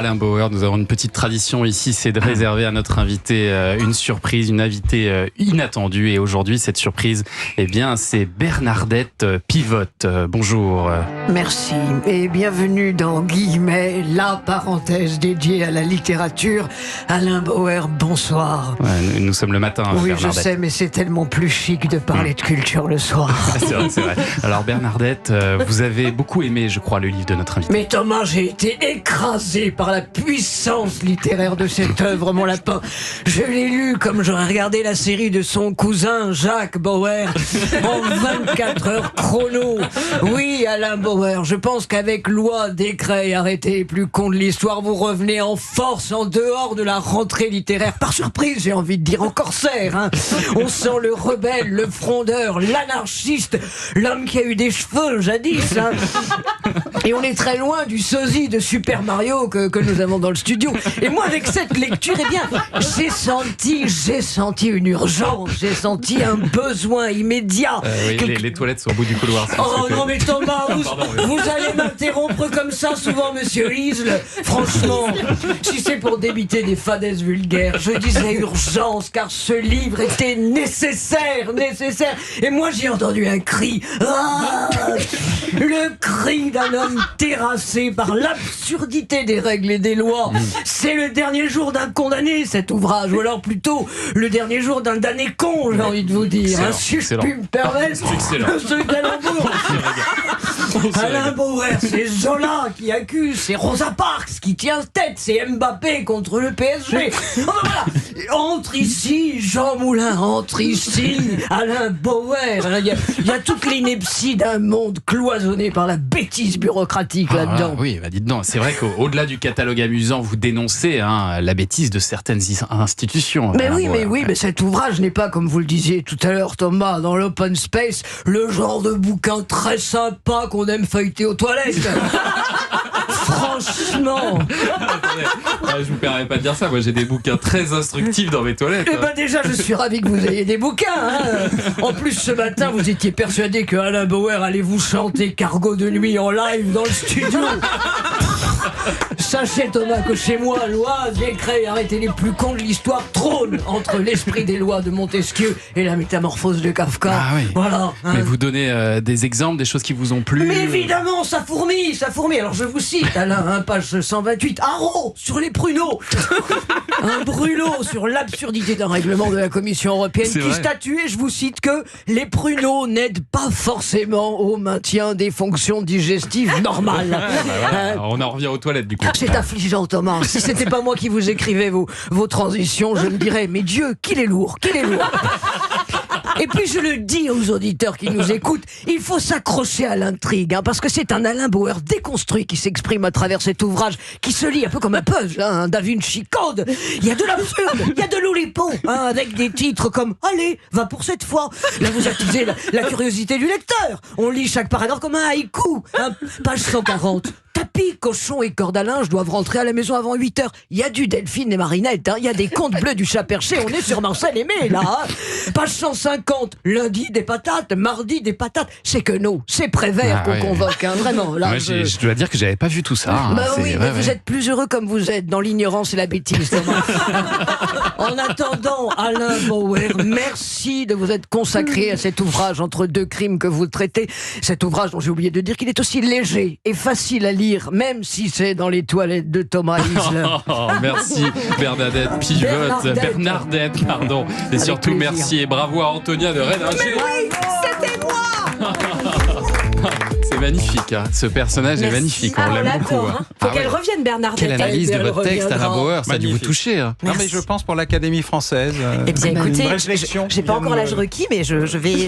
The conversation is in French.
Alain Bauer, nous avons une petite tradition ici, c'est de réserver à notre invité une surprise, une invitée inattendue. Et aujourd'hui, cette surprise, eh bien, c'est Bernardette Pivote. Bonjour. Merci et bienvenue dans Guillemets, la parenthèse dédiée à la littérature. Alain Bauer, bonsoir. Ouais, nous sommes le matin, oui, Bernardette. je sais, mais c'est tellement plus chic de parler de culture le soir. C'est vrai, c'est vrai. Alors Bernardette, vous avez beaucoup aimé, je crois, le livre de notre invité. Mais Thomas, j'ai été écrasé par la puissance littéraire de cette œuvre, mon lapin. Je l'ai lu comme j'aurais regardé la série de son cousin Jacques Bauer en 24 heures chrono. Oui, Alain Bauer, je pense qu'avec loi, décret et arrêté les plus cons de l'histoire, vous revenez en force en dehors de la rentrée littéraire. Par surprise, j'ai envie de dire en corsaire. Hein. On sent le rebelle, le frondeur, l'anarchiste, l'homme qui a eu des cheveux jadis. Hein. Et on est très loin du sosie de Super Mario que nous avons dans le studio. Et moi, avec cette lecture, eh bien, j'ai senti une urgence, j'ai senti un besoin immédiat. Oui, les toilettes sont au bout du couloir. Oh non mais Thomas, vous allez m'interrompre comme ça souvent, monsieur Isle. Franchement, si c'est pour débiter des fadaises vulgaires, je disais urgence, car ce livre était nécessaire. Et moi, j'ai entendu un cri. Ah, le cri d'un homme terrassé par l'absurdité des règles et des lois. C'est le dernier jour d'un condamné, cet ouvrage, ou alors plutôt le dernier jour d'un damné con, j'ai envie de vous dire. Si je puis me permettre, ce calembour. Alain Bauer, c'est Zola qui accuse, c'est Rosa Parks qui tient tête, c'est Mbappé contre le PSG. Enfin, voilà. Entre ici, Jean Moulin, entre ici, Alain Bauer. Il y a toute l'ineptie d'un monde cloisonné par la bêtise bureaucratique là-dedans. Oui, bah dites donc, c'est vrai qu'au-delà du catalogue amusant, vous dénoncez la bêtise de certaines institutions. Mais oui, mais cet ouvrage n'est pas, comme vous le disiez tout à l'heure, Thomas, dans l'open space, le genre de bouquin très sympa qu'on aime feuilleter aux toilettes. Franchement. Attendez, je vous permets pas de dire ça. Moi, j'ai des bouquins très instructifs dans mes toilettes. Eh ben déjà, je suis ravi que vous ayez des bouquins. Hein. En plus, ce matin, vous étiez persuadé que Alain Bauer allait vous chanter Cargo de nuit en live dans le studio. Sachez, Thomas, que chez moi, loi, décret et arrêté les plus cons de l'histoire trônent entre l'esprit des lois de Montesquieu et la métamorphose de Kafka. Ah oui. Voilà. Hein. Mais vous donnez des exemples, des choses qui vous ont plu. Mais évidemment, ça fourmille. Alors je vous cite, Alain, page 128, Haro sur les pruneaux. Un brûlot sur l'absurdité d'un règlement de la Commission européenne qui statuait, je vous cite, que les pruneaux n'aident pas forcément au maintien des fonctions digestives normales. On en revient aux toilettes du coup. C'est affligeant, Thomas. Si c'était pas moi qui vous écrivais vos transitions, je me dirais, mais Dieu, qu'il est lourd. Et puis je le dis aux auditeurs qui nous écoutent, il faut s'accrocher à l'intrigue, hein, parce que c'est un Alain Bauer déconstruit qui s'exprime à travers cet ouvrage, qui se lit un peu comme un puzzle, hein, un Da Vinci Code. Il y a de l'absurde, il y a de l'oulipo, hein, avec des titres comme « Allez, va pour cette fois ». Là, vous attisez la curiosité du lecteur. On lit chaque paragraphe comme un haïku. Hein, page 140. Tapis, cochon et corde à linge doivent rentrer à la maison avant 8h. Il y a du Delphine et Marinette, hein. Il y a des contes bleus du chat perché. On est sur Marcel Aimé, là. Hein. Page 150. Lundi, des patates. Mardi, des patates. C'est que nous, c'est Prévert qu'on convoque, hein. Vraiment. Là, moi, je dois dire que j'avais pas vu tout ça. Hein. Bah oui, mais vous êtes plus heureux comme vous êtes, dans l'ignorance et la bêtise. En attendant, Alain Bauer, merci de vous être consacré à cet ouvrage entre deux crimes que vous traitez. Cet ouvrage dont j'ai oublié de dire qu'il est aussi léger et facile à lire, même si c'est dans les toilettes de Thomas Isle. Merci Bernardette Pivote. Bernardette, pardon. Et avec surtout plaisir. merci et bravo à Antonia de Rennes. Mais oui, c'était moi. C'est magnifique, hein. Ce personnage est magnifique, on l'aime beaucoup. Hein. Faut qu'elle revienne, Bernardette. Quelle analyse de Elle votre texte, Alain reviendra. Bauer, ça a dû vous Magnifique. toucher. Hein. Non mais je pense pour l'Académie française. Eh bien, écoutez, une réflexion j'ai pas vient encore de- l'âge requis, mais je vais